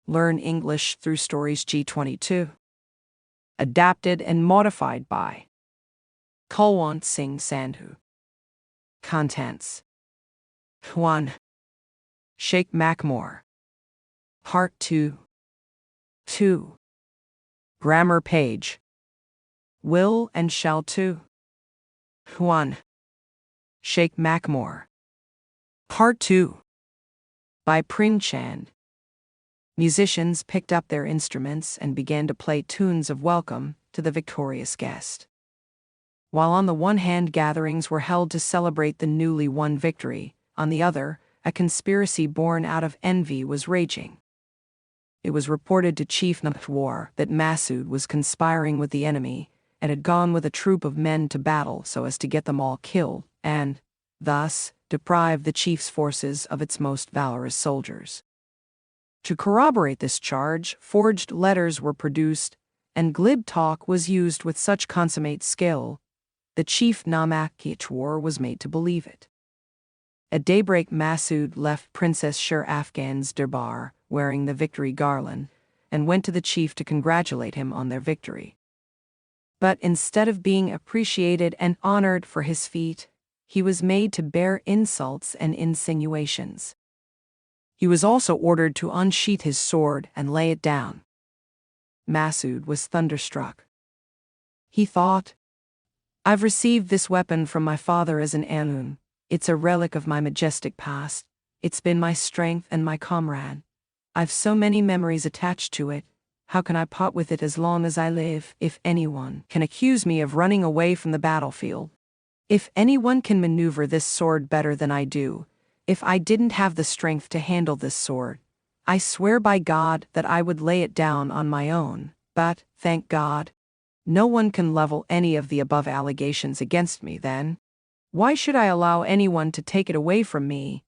Learn English through Stories G22. Adapted and modified by Kulwant Singh Sandhu. Contents: 1. Sheikh Mackmore. Part 2. 2. Grammar page. Will and shall to. 1. Sheikh Mackmore. Part 2. By Pring Chand. Musicians picked up their instruments and began to play tunes of welcome to the victorious guest. While on the one hand gatherings were held to celebrate the newly won victory, on the other, a conspiracy born out of envy was raging. It was reported to Chief Namtwar that Masood was conspiring with the enemy and had gone with a troop of men to battle so as to get them all killed and, thus, deprive the chief's forces of its most valorous soldiers. To corroborate this charge, forged letters were produced, and glib talk was used with such consummate skill that Chief Namak-Kitwar was made to believe it. At daybreak, Masood left Princess Sher Afghan's darbar, wearing the victory garland, and went to the chief to congratulate him on their victory. But instead of being appreciated and honored for his feat, he was made to bear insults and insinuations. He was also ordered to unsheath his sword and lay it down. Masood was thunderstruck. He thought, "I've received this weapon from my father as an heirloom. It's a relic of my majestic past. It's been my strength and my comrade. I've so many memories attached to it. How can I part with it as long as I live? If anyone can accuse me of running away from the battlefield, if anyone can maneuver this sword better than I do, if I didn't have the strength to handle this sword, I swear by God that I would lay it down on my own. But, thank God, no one can level any of the above allegations against me then. Why should I allow anyone to take it away from me?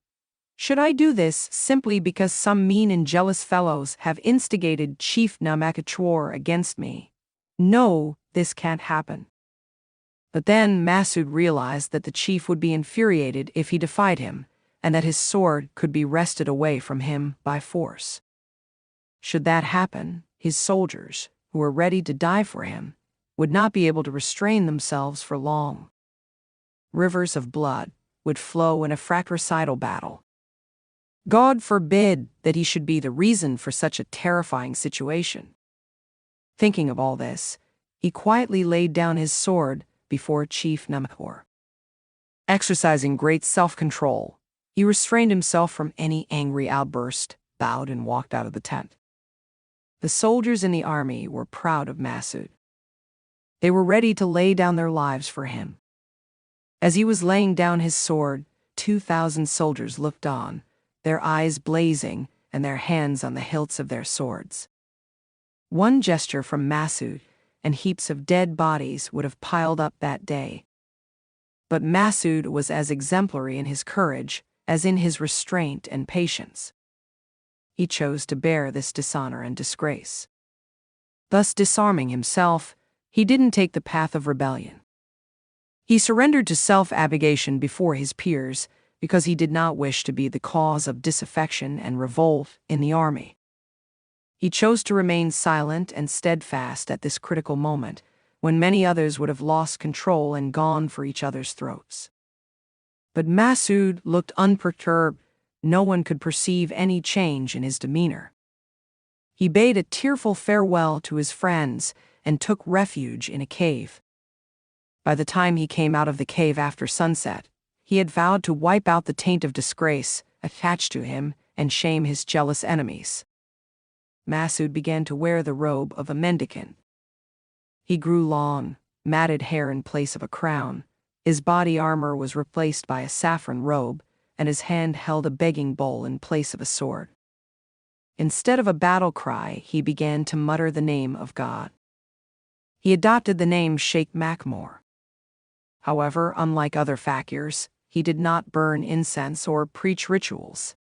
Should I do this simply because some mean and jealous fellows have instigated Chief Namak-Kitwar against me? No, this can't happen." But then Masood realized that the chief would be infuriated if he defied him, and that his sword could be wrested away from him by force. Should that happen, his soldiers, who were ready to die for him, would not be able to restrain themselves for long. Rivers of blood would flow in a fratricidal battle. God forbid that he should be the reason for such a terrifying situation. Thinking of all this, he quietly laid down his sword before Chief Namhor. Exercising great self-control, he restrained himself from any angry outburst, bowed and walked out of the tent. The soldiers in the army were proud of Masood. They were ready to lay down their lives for him. As he was laying down his sword, 2,000 soldiers looked on, their eyes blazing and their hands on the hilts of their swords. One gesture from Masood, and heaps of dead bodies would have piled up that day. But Masood was as exemplary in his courage as in his restraint and patience. He chose to bear this dishonor and disgrace. Thus disarming himself, he didn't take the path of rebellion. He surrendered to self-abnegation before his peers because he did not wish to be the cause of disaffection and revolt in the army. He chose to remain silent and steadfast at this critical moment, when many others would have lost control and gone for each other's throats. But Masood looked unperturbed. No one could perceive any change in his demeanor. He bade a tearful farewell to his friends and took refuge in a cave. By the time he came out of the cave after sunset, he had vowed to wipe out the taint of disgrace attached to him and shame his jealous enemies. Masood began to wear the robe of a mendicant. He grew long, matted hair in place of a crown. His body armor was replaced by a saffron robe, and his hand held a begging bowl in place of a sword. Instead of a battle cry, he began to mutter the name of God. He adopted the name Sheikh Mackmore. However, unlike other fakirs, he did not burn incense or preach rituals.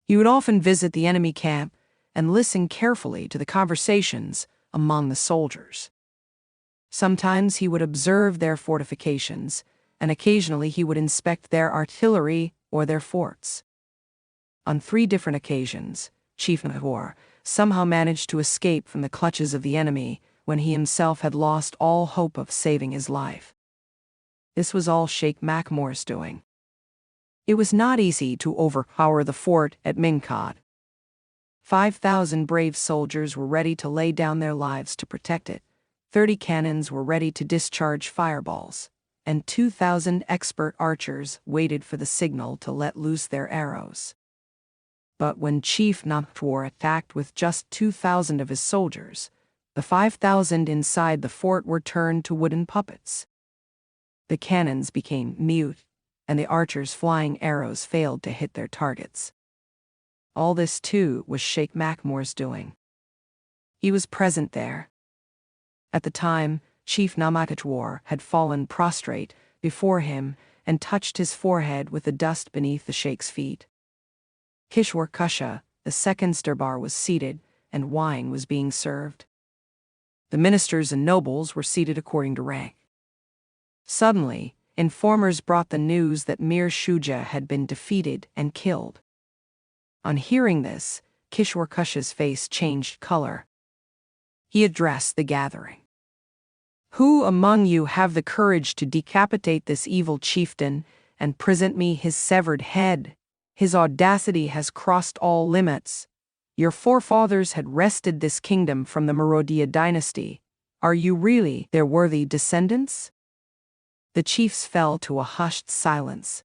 He would often visit the enemy camp and listen carefully to the conversations among the soldiers. Sometimes he would observe their fortifications, and occasionally he would inspect their artillery or their forts. On 3 different occasions, Chief Nahor, somehow managed to escape from the clutches of the enemy when he himself had lost all hope of saving his life. This was all Sheikh Makmur's doing. It was not easy to overpower the fort at Mingkot. 5,000 brave soldiers were ready to lay down their lives to protect it. 30 cannons were ready to discharge fireballs, and 2,000 expert archers waited for the signal to let loose their arrows. But when Chief Namtwar attacked with just 2,000 of his soldiers, the 5,000 inside the fort were turned to wooden puppets. The cannons became mute, and the archers' flying arrows failed to hit their targets. All this, too, was Sheikh Makmur's doing. He was present there. At the time, Chief Namakachwar had fallen prostrate before him and touched his forehead with the dust beneath the sheikh's feet. Kishwar Kusha, the second Sturbar, was seated, and wine was being served. The ministers and nobles were seated according to rank. Suddenly, informers brought the news that Mir Shuja had been defeated and killed. On hearing this, Kishwar Kusha's face changed color. He addressed the gathering. "Who among you have the courage to decapitate this evil chieftain and present me his severed head? His audacity has crossed all limits. Your forefathers had wrested this kingdom from the Maurya dynasty. Are you really their worthy descendants?" The chiefs fell to a hushed silence.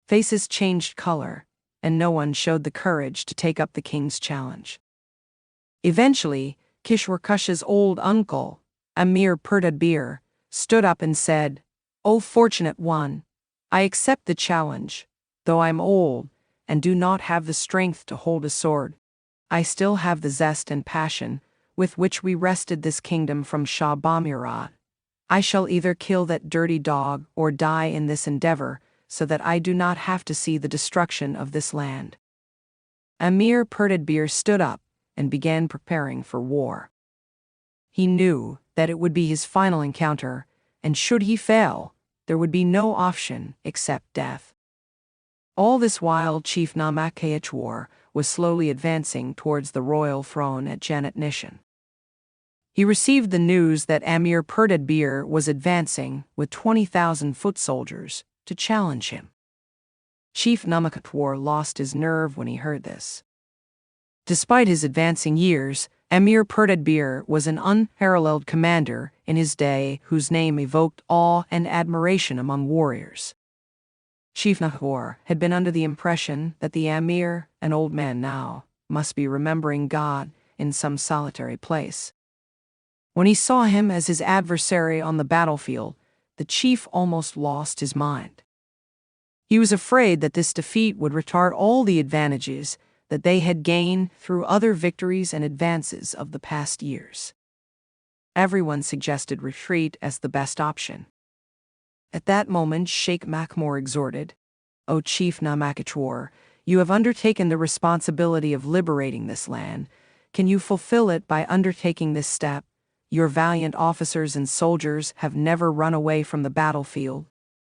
Faces changed color, and no one showed the courage to take up the king's challenge. Eventually, Kishwar Kusha's old uncle, Amir Purtadbir, stood up and said, "O fortunate one, I accept the challenge. Though I'm old and do not have the strength to hold a sword, I still have the zest and passion with which we wrested this kingdom from Shah Bamirat. I shall either kill that dirty dog or die in this endeavor, so that I do not have to see the destruction of this land." Amir Purtadbir stood up and began preparing for war. He knew that it would be his final encounter, and should he fail, there would be no option except death. All this while, Chief Namakayachwar was slowly advancing towards the royal throne at Janat Nishan. He received the news that Amir Purtadbir was advancing with 20,000 foot soldiers to challenge him. Chief Namakatwar lost his nerve when he heard this. Despite his advancing years, Amir Purtadbir was an unparalleled commander in his day whose name evoked awe and admiration among warriors. Chief Nahor had been under the impression that the Amir, an old man now, must be remembering God in some solitary place. When he saw him as his adversary on the battlefield, the chief almost lost his mind. He was afraid that this defeat would retard all the advantages that they had gained through other victories and advances of the past years. Everyone suggested retreat as the best option. At that moment, Sheikh Makmur exhorted, "O Chief Namakachwar, you have undertaken the responsibility of liberating this land. Can you fulfill it by undertaking this step? Your valiant officers and soldiers have never run away from the battlefield.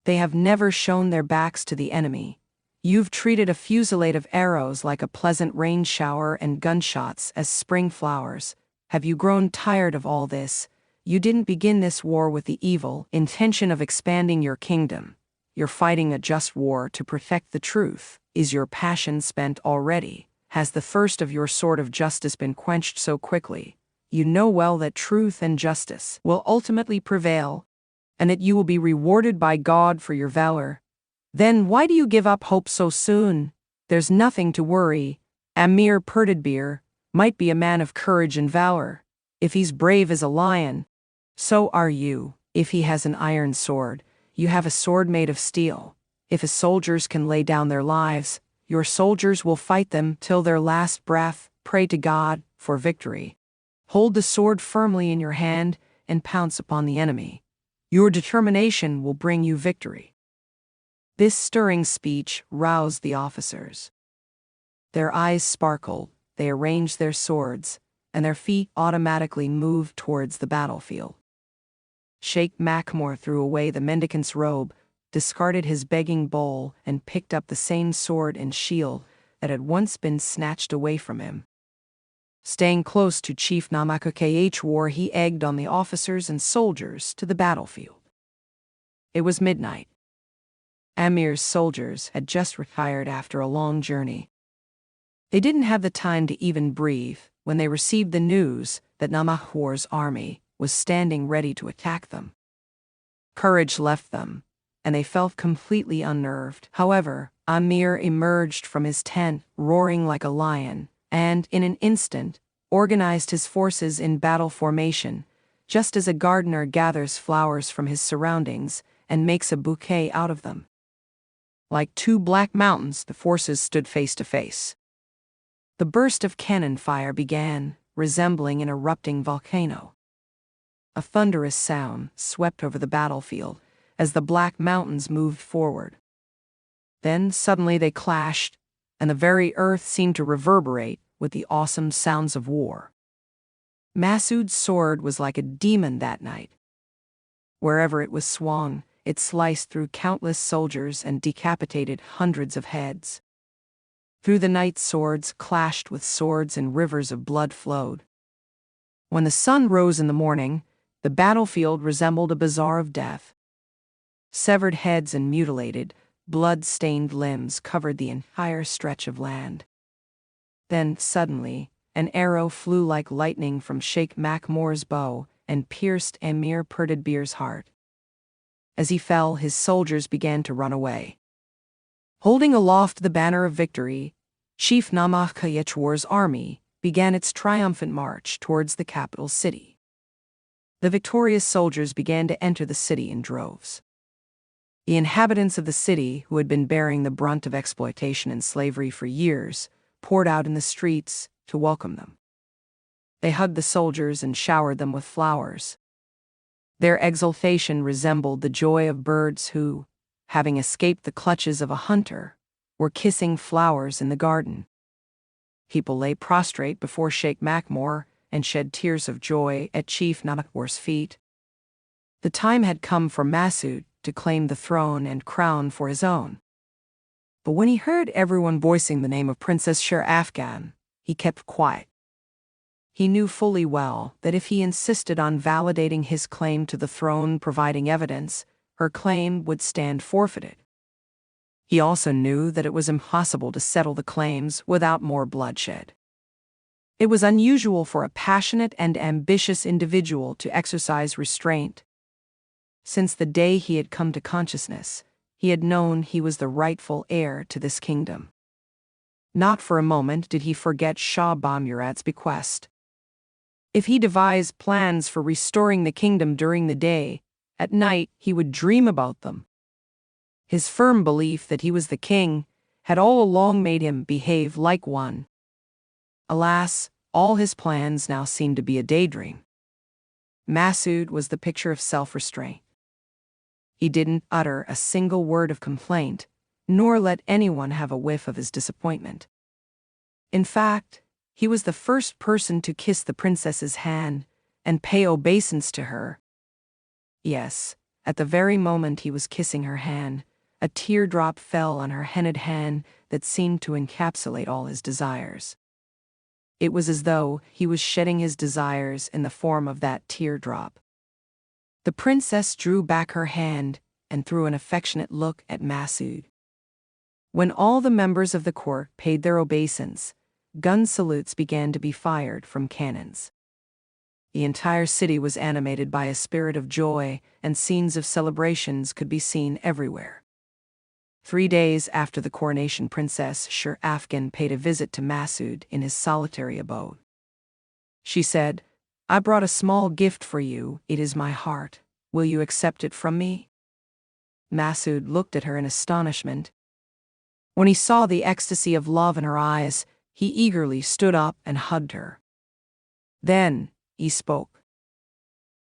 They have never shown their backs to the enemy. You've treated a fusillade of arrows like a pleasant rain shower and gunshots as spring flowers. Have you grown tired of all this? You didn't begin this war with the evil intention of expanding your kingdom. You're fighting a just war to protect the truth. Is your passion spent already? Has the thirst of your sword of justice been quenched so quickly? You know well that truth and justice will ultimately prevail, and that you will be rewarded by God for your valor. Then why do you give up hope so soon? There's nothing to worry. Amir Purtadbir might be a man of courage and valor. If he's brave as a lion, so are you. If he has an iron sword, you have a sword made of steel. If his soldiers can lay down their lives, your soldiers will fight them till their last breath. Pray to God for victory. Hold the sword firmly in your hand and pounce upon the enemy. Your determination will bring you victory." This stirring speech roused the officers. Their eyes sparkled, they arranged their swords, and their feet automatically moved towards the battlefield. Sheikh Makmur threw away the mendicant's robe, discarded his begging bowl, and picked up the same sword and shield that had once been snatched away from him. Staying close to Chief Namakh, he egged on the officers and soldiers to the battlefield. It was midnight. Amir's soldiers had just retired after a long journey. They didn't have the time to even breathe when they received the news that Namakhwar's army was standing ready to attack them. Courage left them, and they felt completely unnerved. However, Amir emerged from his tent, roaring like a lion, and, in an instant, organized his forces in battle formation, just as a gardener gathers flowers from his surroundings and makes a bouquet out of them. Like two black mountains, the forces stood face to face. The burst of cannon fire began, resembling an erupting volcano. A thunderous sound swept over the battlefield as the black mountains moved forward. Then suddenly they clashed, and the very earth seemed to reverberate with the awesome sounds of war. Masood's sword was like a demon that night. Wherever it was swung, it sliced through countless soldiers and decapitated hundreds of heads. Through the night, swords clashed with swords and rivers of blood flowed. When the sun rose in the morning, the battlefield resembled a bazaar of death. Severed heads and mutilated, blood-stained limbs covered the entire stretch of land. Then, suddenly, an arrow flew like lightning from Sheikh Makhmoor's bow and pierced Amir Perdidbir's heart. As he fell, his soldiers began to run away. Holding aloft the banner of victory, Chief Namakh army began its triumphant march towards the capital city. The victorious soldiers began to enter the city in droves. The inhabitants of the city, who had been bearing the brunt of exploitation and slavery for years, poured out in the streets to welcome them. They hugged the soldiers and showered them with flowers. Their exultation resembled the joy of birds who, having escaped the clutches of a hunter, were kissing flowers in the garden. People lay prostrate before Sheikh Makhmoor and shed tears of joy at Chief Namakhwar's feet. The time had come for Masood to claim the throne and crown for his own. But when he heard everyone voicing the name of Princess Sher Afghan, he kept quiet. He knew fully well that if he insisted on validating his claim to the throne, providing evidence, her claim would stand forfeited. He also knew that it was impossible to settle the claims without more bloodshed. It was unusual for a passionate and ambitious individual to exercise restraint. Since the day he had come to consciousness, he had known he was the rightful heir to this kingdom. Not for a moment did he forget Shah Bamurat's bequest. If he devised plans for restoring the kingdom during the day, at night he would dream about them. His firm belief that he was the king had all along made him behave like one. Alas, all his plans now seemed to be a daydream. Masood was the picture of self-restraint. He didn't utter a single word of complaint, nor let anyone have a whiff of his disappointment. In fact, he was the first person to kiss the princess's hand and pay obeisance to her. Yes, at the very moment he was kissing her hand, a teardrop fell on her henna'd hand that seemed to encapsulate all his desires. It was as though he was shedding his desires in the form of that teardrop. The princess drew back her hand and threw an affectionate look at Masood. When all the members of the court paid their obeisance, gun salutes began to be fired from cannons. The entire city was animated by a spirit of joy, and scenes of celebrations could be seen everywhere. 3 days after the coronation, Princess Sher Afghan paid a visit to Masood in his solitary abode. She said, "I brought a small gift for you. It is my heart. Will you accept it from me?" Masood looked at her in astonishment. When he saw the ecstasy of love in her eyes, he eagerly stood up and hugged her. Then he spoke.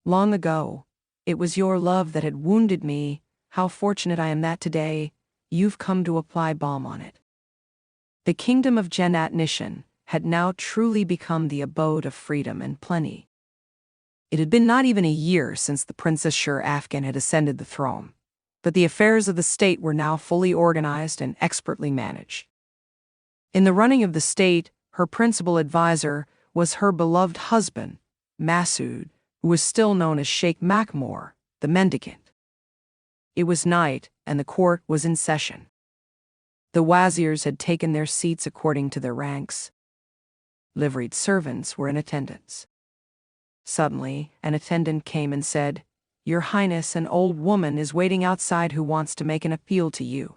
"Long ago, it was your love that had wounded me. How fortunate I am that today you've come to apply balm on it." The kingdom of G22 had now truly become the abode of freedom and plenty. It had been not even a year since the Princess Sher Afghan had ascended the throne, but the affairs of the state were now fully organized and expertly managed. In the running of the state, her principal advisor was her beloved husband, Masood, who was still known as Sheikh Makmur, the mendicant. It was night, and the court was in session. The wazirs had taken their seats according to their ranks. Liveried servants were in attendance. Suddenly, an attendant came and said, "Your Highness, an old woman is waiting outside who wants to make an appeal to you."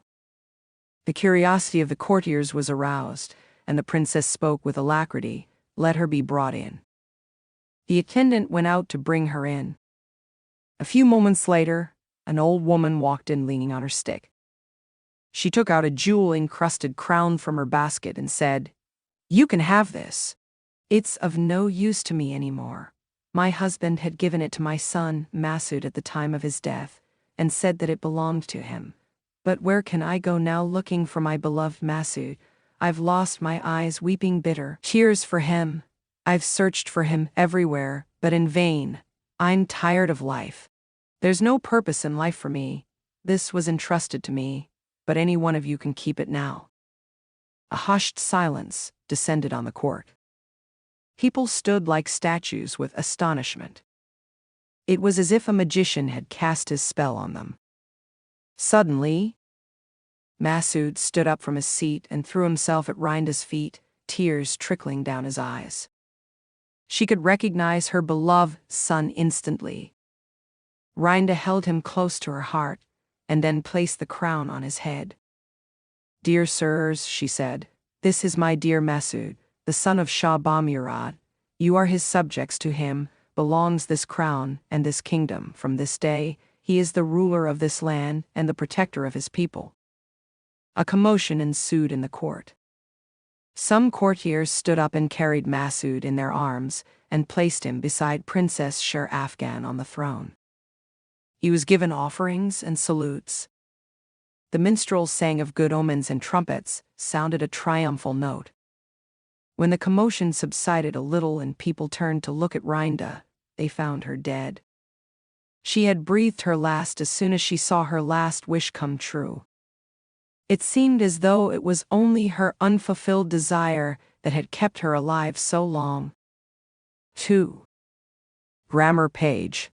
The curiosity of the courtiers was aroused, and the princess spoke with alacrity, "Let her be brought in." The attendant went out to bring her in. A few moments later, an old woman walked in leaning on her stick. She took out a jewel-encrusted crown from her basket and said, "You can have this. It's of no use to me anymore. My husband had given it to my son, Masood, at the time of his death, and said that it belonged to him. But where can I go now looking for my beloved Masood? I've lost my eyes weeping bitter tears for him. I've searched for him everywhere, but in vain. I'm tired of life. There's no purpose in life for me. This was entrusted to me, but any one of you can keep it now." A hushed silence descended on the court. People stood like statues with astonishment. It was as if a magician had cast his spell on them. Suddenly, Masood stood up from his seat and threw himself at Rinda's feet, tears trickling down his eyes. She could recognize her beloved son instantly. Rinda held him close to her heart and then placed the crown on his head. "Dear sirs," she said, "this is my dear Masood, the son of Shah Bamurad. You are his subjects. To him belongs this crown and this kingdom. From this day, he is the ruler of this land and the protector of his people." A commotion ensued in the court. Some courtiers stood up and carried Masood in their arms and placed him beside Princess Sher Afghan on the throne. He was given offerings and salutes. The minstrels sang of good omens and trumpets sounded a triumphal note. When the commotion subsided a little and people turned to look at Rinda, they found her dead. She had breathed her last as soon as she saw her last wish come true. It seemed as though it was only her unfulfilled desire that had kept her alive so long. 2. Grammar page.